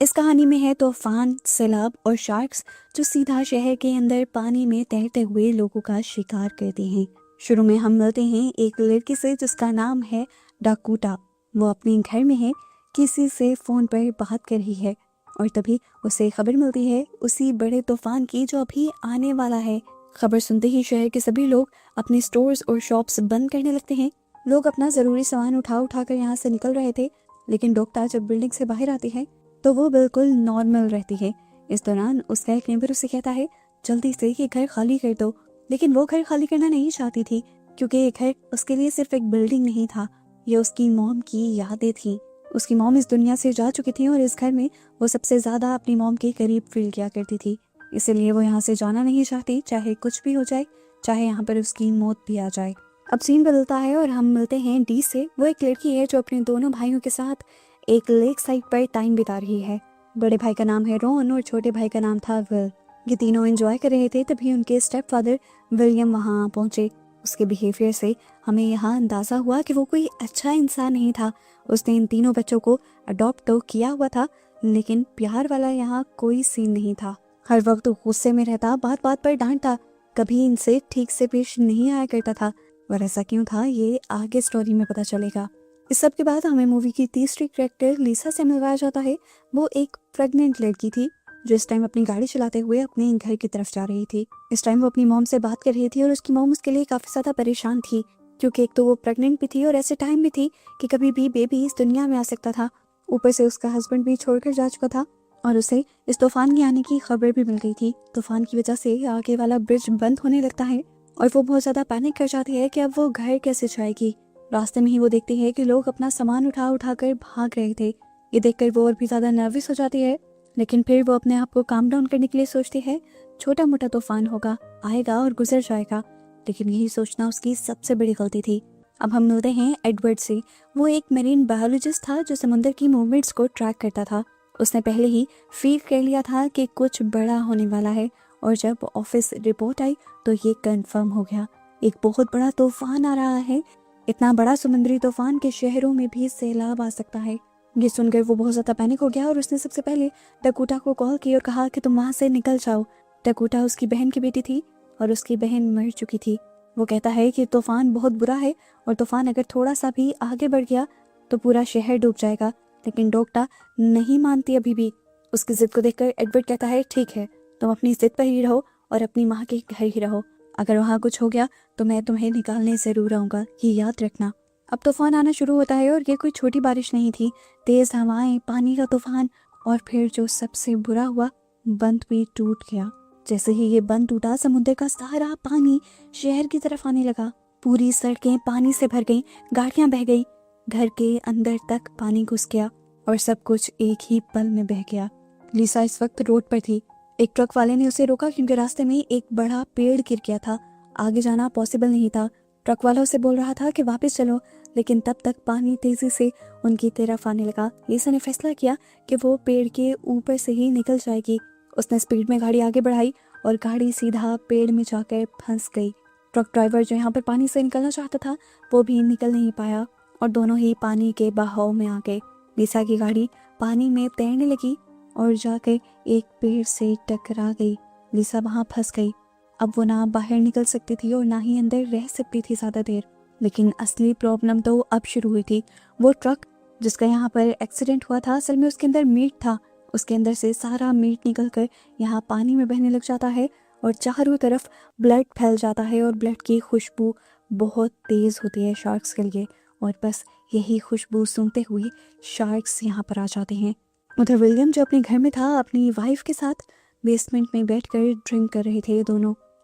इस कहानी में है तूफान, सैलाब और शार्क्स जो सीधा शहर के अंदर पानी में तैरते हुए लोगों का शिकार करते हैं। शुरू में हम मिलते हैं एक लड़की से जिसका नाम है डाकोटा। वो अपने घर में है, किसी से फोन पर बात कर रही है और तभी उसे खबर मिलती है उसी बड़े तूफान की जो अभी आने वाला है। खबर सुनते ही शहर के सभी लोग अपने स्टोर्स और शॉप्स बंद करने लगते हैं। लोग अपना जरूरी सामान उठा उठा कर यहाँ से निकल रहे थे, लेकिन डॉक्टर जब बिल्डिंग से बाहर आती है तो वो बिल्कुल नॉर्मल रहती है। इस दौरान उसका एक नेबर उसे कहता है जल्दी से ये घर खाली कर दो, लेकिन वो घर खाली करना नहीं चाहती थी क्योंकि ये घर उसके लिए सिर्फ एक बिल्डिंग नहीं था, ये उसकी मॉम की यादें थी। उसकी मॉम इस दुनिया से जा चुकी थी और इस घर में वो सबसे ज्यादा अपनी मॉम के करीब फील किया करती थी, इसलिए वो यहाँ से जाना नहीं चाहती, चाहे कुछ भी हो जाए, चाहे यहाँ पर उसकी मौत भी आ जाए। अब सीन बदलता है और हम मिलते हैं डी से। वो एक लड़की है जो अपने दोनों भाइयों के साथ एक लेक साइड पर टाइम बिता रही है। बड़े भाई का नाम है रॉन और छोटे भाई का नाम था विल। ये तीनों एंजॉय कर रहे थे, तभी उनके स्टेप फादर विलियम वहाँ पहुंचे। उसके बिहेवियर से हमें यहाँ अंदाजा हुआ कि वो कोई अच्छा इंसान नहीं था। उसने इन तीनों बच्चों को अडॉप्ट तो किया हुआ था, लेकिन प्यार वाला यहाँ कोई सीन नहीं था। हर वक्त गुस्से में रहता, बात बात पर डांटता, कभी इनसे ठीक से पेश नहीं आया करता था। और ऐसा क्यों था ये आगे स्टोरी में पता चलेगा। इस सब के बाद हमें मूवी की तीसरी कैरेक्टर लिसा से मिलवाया जाता है। वो एक प्रेग्नेंट लड़की थी जो इस टाइम अपनी गाड़ी चलाते हुए अपने घर की तरफ जा रही थी। इस टाइम वो अपनी मॉम से बात कर रही थी और उसकी मॉम उसके लिए काफी ज्यादा परेशान थी, क्योंकि एक तो वो प्रेग्नेंट भी थी और ऐसे टाइम में थी कि कभी भी बेबी इस दुनिया में आ सकता था। ऊपर से उसका हस्बैंड भी छोड़कर जा चुका था और उसे इस तूफान के आने की खबर भी मिल गई थी। तूफान की वजह से आगे वाला ब्रिज बंद होने लगता है और वो बहुत ज्यादा पैनिक कर जाती है कि अब वो घर कैसे जाएगी। रास्ते में ही वो देखती है कि लोग अपना सामान उठा उठा कर भाग रहे थे। ये देखकर वो और भी ज्यादा नर्वस हो जाती है, लेकिन फिर वो अपने आप को काम डाउन करने के लिए सोचती है छोटा मोटा तूफान होगा, आएगा और गुजर जाएगा। लेकिन यही सोचना उसकी सबसे बड़ी गलती थी। अब हम मिलते हैं एडवर्ड से। वो एक मेरीन बायोलॉजिस्ट था जो समुद्र की मूवमेंट्स को ट्रैक करता था। उसने पहले ही फील कर लिया था कि कुछ बड़ा होने वाला है और जब ऑफिस रिपोर्ट आई तो ये कंफर्म हो गया, एक बहुत बड़ा तूफान आ रहा है। इतना बड़ा समुद्री तूफान के शहरों में भी सैलाब आ सकता है। ये सुनकर वो बहुत ज्यादा पैनिक हो गया और उसने सबसे पहले डकोटा को कॉल की और कहा कि तुम वहां से निकल जाओ। डकोटा उसकी बहन की बेटी थी और उसकी बहन मर चुकी थी। वो कहता है कि तूफान बहुत बुरा है और तूफान अगर थोड़ा सा भी आगे बढ़ गया तो पूरा शहर डूब जाएगा, लेकिन डोक्टा नहीं मानती अभी भी। उसकी जिद को देखकर एडवर्ड कहता है ठीक है, तुम अपनी जिद पर ही रहो और अपनी माँ के घर ही रहो, अगर वहाँ कुछ हो गया तो मैं तुम्हें निकालने जरूर आऊंगा, ये याद रखना। अब तूफान आना शुरू होता है और ये कोई छोटी बारिश नहीं थी, तेज हवाएं, पानी का तूफान और फिर जो सबसे बुरा हुआ, बंद भी टूट गया। जैसे ही ये बंद टूटा समुद्र का सारा पानी शहर की तरफ आने लगा। पूरी सड़कें पानी से भर गईं, गाड़ियां बह गई, घर के अंदर तक पानी घुस गया और सब कुछ एक ही पल में बह गया। लिसा इस वक्त रोड पर थी। एक ट्रक वाले ने उसे रोका क्योंकि रास्ते में एक बड़ा पेड़ गिर गया था, आगे जाना पॉसिबल नहीं था। ट्रक वाला उसे बोल रहा था कि वापस चलो, लेकिन तब तक पानी तेजी से उनकी तरफ आने लगा। लिसा ने फैसला किया कि वो पेड़ के ऊपर से ही निकल जाएगी। उसने स्पीड में गाड़ी आगे बढ़ाई और गाड़ी सीधा पेड़ में जाकर फंस गई। ट्रक ड्राइवर जो यहाँ पर पानी से निकलना चाहता था वो भी निकल नहीं पाया और दोनों ही पानी के बहाव में आ गए। लिसा की गाड़ी पानी में तैरने लगी और जाकर एक पेड़ से टकरा गई। लिसा वहां फंस गई। अब वो ना बाहर निकल सकती थी और ना ही अंदर रह सकती थी ज्यादा देर। लेकिन असली प्रॉब्लम तो अब शुरू हुई थी। वो ट्रक जिसका यहाँ पर एक्सीडेंट हुआ था, असल में उसके अंदर मीट था। उसके अंदर से सारा मीट निकलकर यहाँ पानी में बहने लग जाता है और चारों तरफ ब्लड फैल जाता है और ब्लड की खुशबू बहुत तेज होती है शार्क्स के लिए, और बस यही खुशबू सूंघते हुए शार्क्स यहाँ पर आ जाते हैं। उधर विलियम जो अपने घर में था अपनी वाइफ के साथ बेसमेंट में बैठकर ड्रिंक कर रहे थे।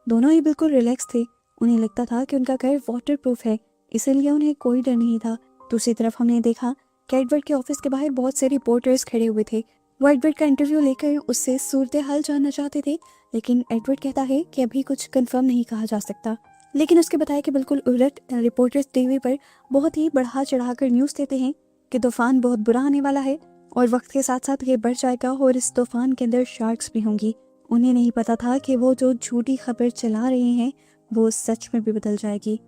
दोनों ही बिल्कुल रिलैक्स थे। उन्हें लगता था कि उनका घर वाटर प्रूफ है, इसीलिए उन्हें कोई डर नहीं था। दूसरी तरफ हमने देखा कि एडवर्ड के ऑफिस के बाहर बहुत से रिपोर्टर्स खड़े हुए थे। वो एडवर्ड का इंटरव्यू लेकर उससे सूरत हाल जानना चाहते थे, लेकिन एडवर्ड कहता है कि अभी कुछ कंफर्म नहीं कहा जा सकता। लेकिन उसके बताया कि बिल्कुल उलट, रिपोर्टर्स टीवी पर बहुत ही बढ़ा चढ़ाकर न्यूज़ देते हैं कि तूफान बहुत बुरा आने वाला है और वक्त के साथ साथ ये बढ़ जाएगा और इस तूफान के अंदर शार्क्स भी होंगी। उन्हें नहीं पता था कि वो जो झूठी खबर चला रहे हैं वो सच में भी बदल जाएगी।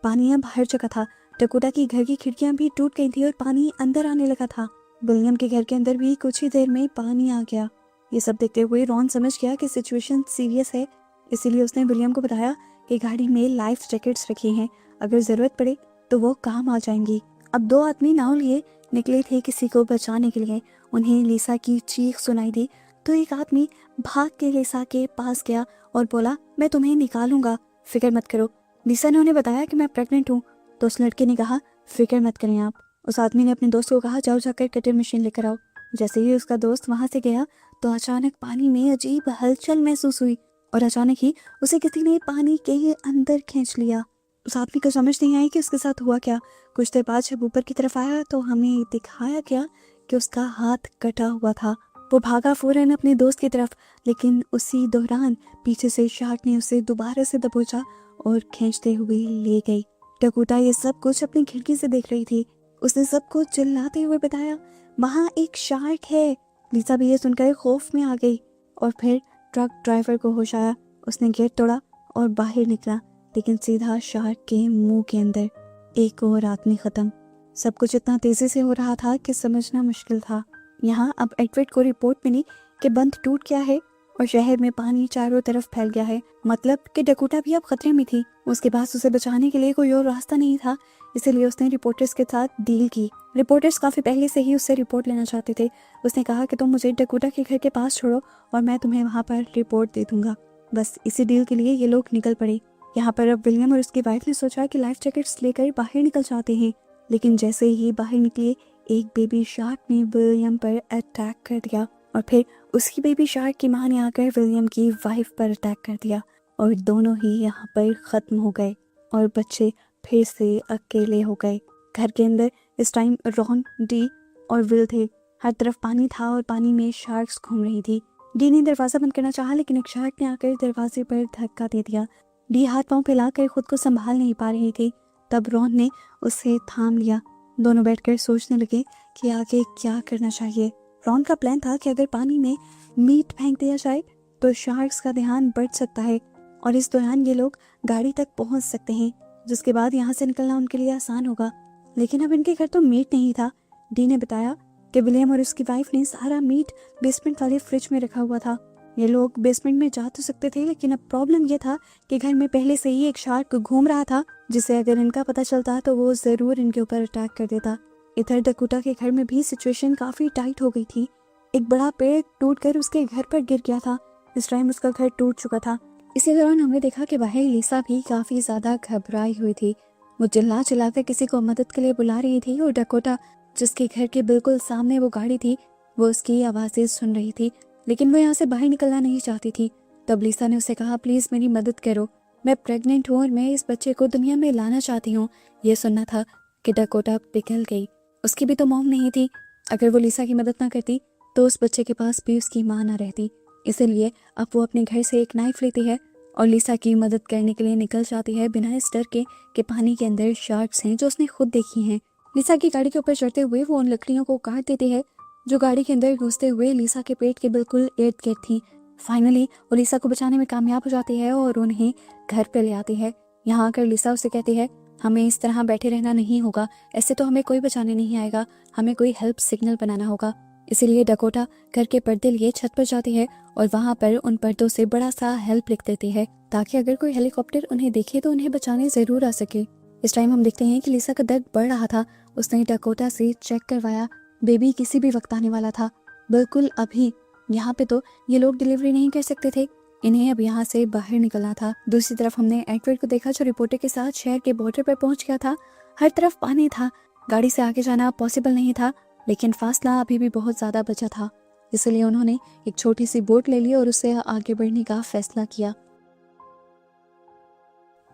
पानी अब हर जगह था। डकोटा की घर की खिड़कियां भी टूट गई थी और पानी अंदर आने लगा था। विलियम के घर के अंदर भी कुछ ही देर में पानी आ गया। ये सब देखते हुए रॉन समझ गया कि सिचुएशन सीरियस है, इसीलिए उसने विलियम को बताया कि गाड़ी में लाइफ जैकेट्स रखी हैं, अगर ज़रूरत पड़े तो वो काम आ जाएंगी। अब दो आदमी नाव लिए निकले थे किसी को बचाने के लिए। उन्हें लिसा की चीख सुनाई दी तो एक आदमी भाग के लिसा के पास गया और बोला, मैं तुम्हें निकालूंगा, फिक्र मत करो। लिसा ने उन्हें बताया कि मैं प्रेग्नेंट हूँ, तो उस लड़के ने कहा, फिक्र मत करें आप। उस आदमी ने अपने दोस्त को कहा, जाओ जाकर कटर मशीन लेकर आओ। जैसे ही उसका दोस्त वहां से गया तो अचानक पानी में अजीब हलचल महसूस हुई और अचानक ही उसे किसी ने पानी के अंदर खींच लिया। उस आदमी को समझ नहीं आई कि उसके साथ हुआ क्या। कुछ देर बाद जब ऊपर की तरफ आया तो हमें दिखाया गया कि उसका हाथ कटा हुआ था। वो भागा फौरन अपने दोस्त की तरफ, लेकिन उसी दौरान पीछे से शार्क ने उसे दोबारा से दबोचा और खींचते हुए ले गई। डकोटा ये सब कुछ अपनी खिड़की से देख रही थी। उसने सबको चिल्लाते हुए बताया, वहाँ एक शार्क है। लिसा भी ये सुनकर खौफ में आ गई और फिर ट्रक ड्राइवर को होश आया। उसने गेट तोड़ा और बाहर निकला, लेकिन सीधा शार्क के मुंह के अंदर। एक और आदमी खत्म। सब कुछ इतना तेजी से हो रहा था कि समझना मुश्किल था। यहाँ अब एडवर्ड को रिपोर्ट मिली कि बंद टूट गया है और शहर में पानी चारों तरफ फैल गया है। मतलब कि डकोटा भी अब खतरे में थी। उसके पास उसे बचाने के लिए कोई और रास्ता नहीं था, इसीलिए उसने रिपोर्टर्स के साथ डील की। रिपोर्टर्स काफी पहले से ही उससे रिपोर्ट लेना चाहते थे। उसने कहा कि तुम मुझे डकोटा के घर के पास छोड़ो और मैं तुम्हें वहाँ पर रिपोर्ट दे दूंगा। बस इसी डील के लिए ये लोग निकल पड़े। यहाँ पर अब विलियम और उसकी वाइफ ने सोचा कि लाइफ जैकेट्स लेकर बाहर निकल जाते हैं, लेकिन जैसे ही बाहर निकले एक बेबी शार्क ने विलियम पर अटैक कर दिया और फिर उसकी बेबी शार्क की मां ने आकर विलियम की वाइफ पर अटैक कर दिया और दोनों ही यहाँ पर खत्म हो गए और बच्चे फिर से अकेले हो गए। घर के अंदर इस टाइम रॉन, डी और विल थे। हर तरफ पानी था और पानी में शार्क्स घूम रही थी। डी ने दरवाजा बंद करना चाहा, लेकिन एक शार्क ने आकर दरवाजे पर धक्का दे दिया। डी हाथ पांव फैलाकर खुद को संभाल नहीं पा रही थी। तब रॉन ने उसे थाम लिया। दोनों बैठकर सोचने लगे कि आगे क्या करना चाहिए। रॉन का प्लान था कि अगर पानी में मीट फेंक दिया जाए तो शार्क्स का ध्यान बढ़ सकता है और इस दौरान ये लोग गाड़ी तक पहुंच सकते हैं, जिसके बाद यहाँ से निकलना उनके लिए आसान होगा। लेकिन अब इनके घर तो मीट नहीं था। डी ने बताया कि विलियम और उसकी वाइफ ने सारा मीट बेसमेंट वाले फ्रिज में रखा हुआ था। ये लोग बेसमेंट में जा तो सकते थे, लेकिन अब प्रॉब्लम ये था कि घर में पहले से ही एक शार्क घूम रहा था, जिसे अगर इनका पता चलता तो वो जरूर इनके ऊपर अटैक कर देता। इधर डकोटा के घर में भी सिचुएशन काफी टाइट हो गई थी। एक बड़ा पेड़ टूटकर उसके घर पर गिर गया था। इस टाइम उसका घर टूट चुका था। इसी दौरान हमने देखा कि बाहर लिसा भी काफी ज्यादा घबराई हुई थी। वो चिल्ला चिल्लाकर किसी को मदद के लिए बुला रही थी और डकोटा, जिसके घर के बिल्कुल सामने वो गाड़ी थी, वो उसकी आवाजें सुन रही थी, लेकिन वो यहाँ से बाहर निकलना नहीं चाहती थी। तब लिसा ने उसे कहा, प्लीज मेरी मदद करो, मैं प्रेग्नेंट हूँ और मैं इस बच्चे को दुनिया में लाना चाहती हूँ। ये सुनना था कि डकोटा पिघल गई। उसकी भी तो मॉम नहीं थी। अगर वो लिसा की मदद ना करती तो उस बच्चे के पास भी उसकी माँ ना रहती। इसीलिए अब वो अपने घर से एक नाइफ लेती है और लिसा की मदद करने के लिए निकल जाती है, बिना इस डर के कि पानी के अंदर शार्क्स हैं जो उसने खुद देखी हैं। लिसा की गाड़ी के ऊपर चढ़ते हुए वो उन लकड़ियों को काट देती है जो गाड़ी के अंदर घुसते हुए लिसा के पेट के बिल्कुल इर्द गिर्द थी। फाइनली वो लिसा को बचाने में कामयाब हो जाती है और उन्हें घर पे ले आती है। यहाँ आकर लिसा उसे कहती है, हमें इस तरह बैठे रहना नहीं होगा, ऐसे तो हमें कोई बचाने नहीं आएगा, हमें कोई हेल्प सिग्नल बनाना होगा। इसीलिए डकोटा घर के पर्दे लिए छत पर जाती है और वहाँ पर उन पर्दों से बड़ा सा हेल्प लिख देती है, ताकि अगर कोई हेलीकॉप्टर उन्हें देखे तो उन्हें बचाने जरूर आ सके। इस टाइम हम देखते हैं कि लिसा का दर्द बढ़ रहा था। उसने डकोटा से चेक करवाया, बेबी किसी भी वक्त आने वाला था, बिल्कुल अभी। यहाँ पे तो ये लोग डिलीवरी नहीं कर सकते थे, इन्हें अब यहाँ से बाहर निकलना था। दूसरी तरफ हमने एडवर्ड को देखा जो रिपोर्टर के साथ शहर के बॉर्डर पर पहुंच गया था। हर तरफ पानी था, गाड़ी से आगे जाना पॉसिबल नहीं था, लेकिन फासला अभी भी बहुत ज्यादा बचा था। इसलिए उन्होंने एक छोटी सी बोट ले ली और उससे आगे बढ़ने का फैसला किया।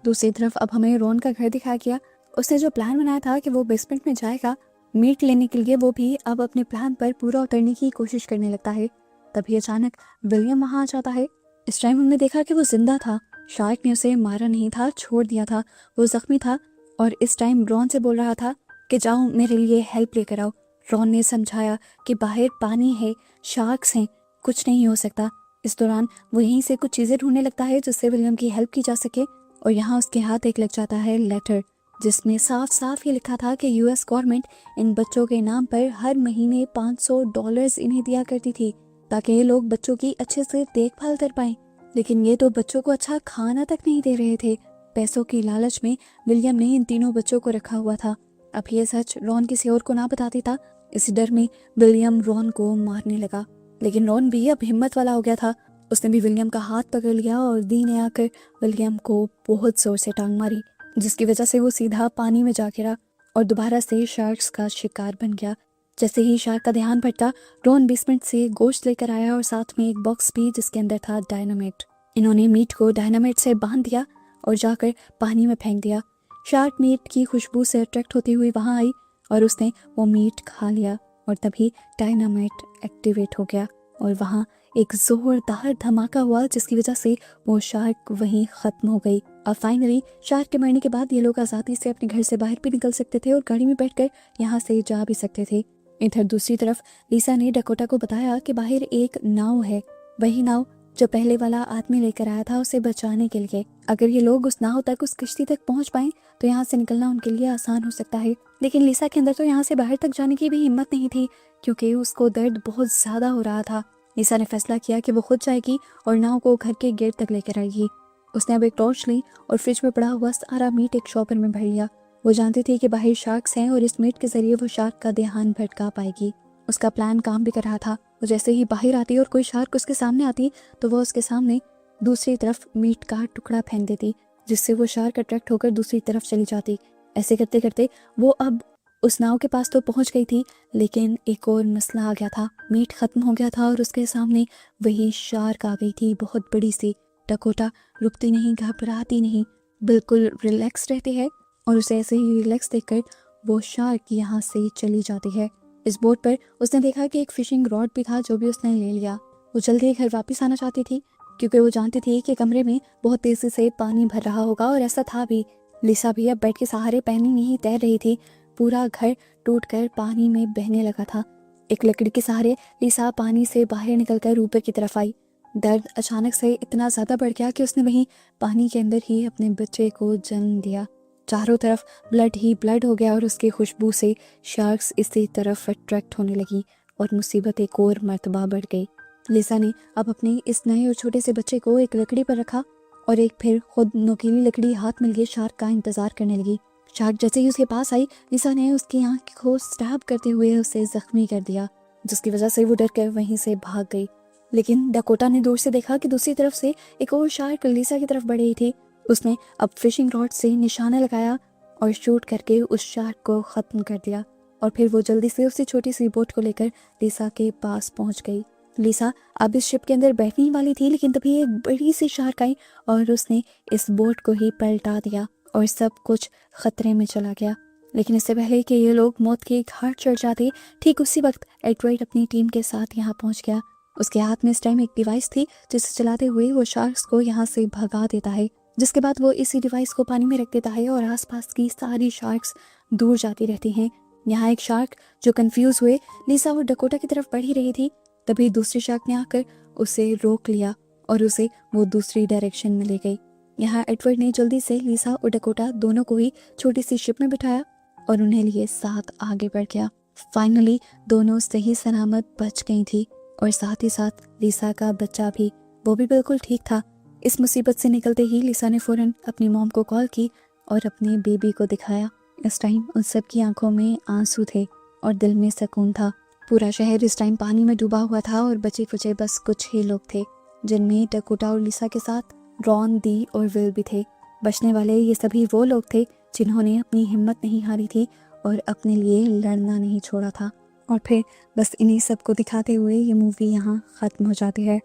दूसरी तरफ अब हमें रॉन का घर दिखाया गया। उसने जो प्लान बनाया था कि वो बेसमेंट में जाएगा मीट लेने के लिए, वो भी अब अपने प्लान पर पूरा उतरने की कोशिश करने लगता है। तभी अचानक विलियम वहां आ जाता है। इस टाइम हमने देखा कि वो जिंदा था। शार्क ने उसे मारा नहीं था, छोड़ दिया था। वो जख्मी था और इस टाइम रॉन से बोल रहा था कि जाओ मेरे लिए हेल्प लेकर आओ। रॉन ने समझाया कि बाहर पानी है, शार्क्स हैं, कुछ नहीं हो सकता। इस दौरान वो यहीं से कुछ चीजें ढूंढने लगता है जिससे विलियम की हेल्प की जा सके और यहाँ उसके हाथ एक लग जाता है लेटर। जिसमें साफ साफ ये लिखा था कि यूएस गवर्नमेंट इन बच्चों के नाम पर हर महीने $500 इन्हें दिया करती थी ताकि ये लोग बच्चों की अच्छे से देखभाल कर पाएं। लेकिन ये तो बच्चों को अच्छा खाना तक नहीं दे रहे थे। पैसों की लालच में विलियम ने इन तीनों बच्चों को रखा हुआ था। अब ये सच रॉन किसी और को ना बता देता, इसी डर में विलियम रॉन को मारने लगा। लेकिन रॉन भी अब हिम्मत वाला हो गया था। उसने भी विलियम का हाथ पकड़ लिया और दी ने आकर विलियम को बहुत जोर से टांग मारी, जिसकी वजह से वो सीधा पानी में जा गिरा और दोबारा से शार्क्स का शिकार बन गया। जैसे ही शार्क का ध्यान भटका, रॉन बेसमेंट से गोश्त लेकर आया और साथ में एक बॉक्स भी जिसके अंदर था डायनामाइट। इन्होंने मीट को डायनामाइट से बांध दिया और जाकर पानी में फेंक दिया। शार्क मीट की खुशबू से अट्रैक्ट होती हुई वहां आई और उसने वो मीट खा लिया और तभी डायनामाइट एक्टिवेट हो गया और वहां एक जोरदार धमाका हुआ, जिसकी वजह से वो शार्क वहीं खत्म हो गई। अब फाइनली शार्क के मरने के बाद ये लोग आज़ादी से अपने घर से बाहर भी निकल सकते थे और गाड़ी में बैठकर यहाँ से जा भी सकते थे। इधर दूसरी तरफ लिसा ने डकोटा को बताया कि बाहर एक नाव है, वही नाव जो पहले वाला आदमी लेकर आया था उसे बचाने के लिए। अगर ये लोग उस नाव तक, उस किश्ती तक पहुंच पाए तो यहाँ से निकलना उनके लिए आसान हो सकता है। लेकिन लिसा के अंदर तो यहाँ से बाहर तक जाने की भी हिम्मत नहीं थी क्योंकि उसको दर्द बहुत ज्यादा हो रहा था। लिसा ने फैसला किया कि वो खुद जाएगी और नाव को घर के गेट तक लेकर आएगी। उसने अब एक टॉर्च ली और फ्रिज में पड़ा हुआ सारा मीट एक शॉपर में भर लिया। वो जानती थी कि बाहर शार्क्स हैं और इस मीट के जरिए वो शार्क का ध्यान भटका पाएगी। उसका प्लान काम भी कर रहा था। वो जैसे ही बाहर आती और कोई शार्क उसके सामने आती तो वो उसके सामने दूसरी तरफ मीट का टुकड़ा फेंक देती, जिससे वो शार्क अट्रैक्ट होकर दूसरी तरफ चली जाती। ऐसे करते करते वो अब उस नाव के पास तो पहुंच गई थी, लेकिन एक और मसला आ गया था। मीट खत्म हो गया था और उसके सामने वही शार्क आ गई थी, बहुत बड़ी सी। डकोटा रुकती नहीं, घबराती नहीं, बिल्कुल रिलैक्स रहती है और उसे ऐसे ही रिलैक्स देखकर वो शार्क यहाँ से चली जाती है। इस बोट पर उसने देखा कि एक फिशिंग रॉड भी था जो भी उसने ले लिया। वो जल्दी घर वापस आना चाहती थी क्योंकि वो जानती थी कि कमरे में बहुत तेजी से पानी भर रहा होगा और ऐसा था भी। लिसा भी अब बेड के सहारे पानी में ही तैर रही थी। पूरा घर टूटकर पानी में बहने लगा था। एक लकड़ी के सहारे लिसा पानी से बाहर निकलकर ऊपर की तरफ आई। दर्द अचानक से इतना ज्यादा बढ़ गया कि उसने वहीं पानी के अंदर ही अपने बच्चे को जन्म दिया। चारों तरफ ब्लड ही ब्लड हो गया और उसकी खुशबू से शार्क्स इसी तरफ अट्रैक्ट होने लगी और मुसीबत एक और मर्तबा बढ़ गई। लिसा ने अब अपने इस नए और छोटे से बच्चे को एक लकड़ी पर रखा और एक फिर खुद नुकीली लकड़ी हाथ में लिए शार्क का इंतजार करने लगी। शार्क जैसे ही उसके पास आई, लिसा ने उसकी आंख को स्टैब करते हुए उसे जख्मी कर दिया, जिसकी वजह से वो डर कर वहीं से भाग गई। लेकिन डकोटा ने दूर से देखा कि दूसरी तरफ से एक और शार्क लिसा की तरफ बढ़ रही थी। उसने अब फिशिंग रॉड से निशाना लगाया और शूट करके उस शार्क को खत्म कर दिया और फिर वो जल्दी से उसी छोटी सी बोट को लेकर लिसा के पास पहुंच गई। लिसा अब इस शिप के अंदर बैठने ही वाली थी, लेकिन तभी एक बड़ी सी शार्क आई और उसने इस बोट को ही पलटा दिया और सब कुछ खतरे में चला गया। लेकिन इससे पहले कि ये लोग मौत के घाट चढ़ जाते, ठीक उसी वक्त एडवर्ड अपनी टीम के साथ यहाँ पहुंच गया। उसके हाथ में इस टाइम एक डिवाइस थी जिसे चलाते हुए वो शार्क्स को यहाँ से भगा देता है, जिसके बाद वो इसी डिवाइस को पानी में रख देता है और आसपास की सारी शार्क्स दूर जाती रहती हैं। यहाँ एक शार्क जो कंफ्यूज हुए लिसा और डकोटा की तरफ बढ़ ही रही थी, तभी दूसरी शार्क ने आकर उसे रोक लिया और उसे वो दूसरी डायरेक्शन में ले गई। यहाँ एडवर्ड ने जल्दी से लिसा और डकोटा दोनों को ही छोटी सी शिप में बिठाया और उन्हें लिए साथ आगे बढ़ गया। फाइनली दोनों सही सलामत बच गई थी और साथ ही साथ लिसा का बच्चा भी, वो भी बिल्कुल ठीक था। इस मुसीबत से निकलते ही लिसा ने फौरन अपनी मॉम को कॉल की और अपने बेबी को दिखाया। इस टाइम उन सब की आंखों में आंसू थे और दिल में सुकून था। पूरा शहर इस टाइम पानी में डूबा हुआ था और बचे खुचे बस कुछ ही लोग थे, जिनमें डकोटा और लिसा के साथ रॉन, दी और विल भी थे। बचने वाले ये सभी वो लोग थे जिन्होंने अपनी हिम्मत नहीं हारी थी और अपने लिए लड़ना नहीं छोड़ा था। और फिर बस इन्हीं सब को दिखाते हुए ये मूवी यहाँ ख़त्म हो जाती है।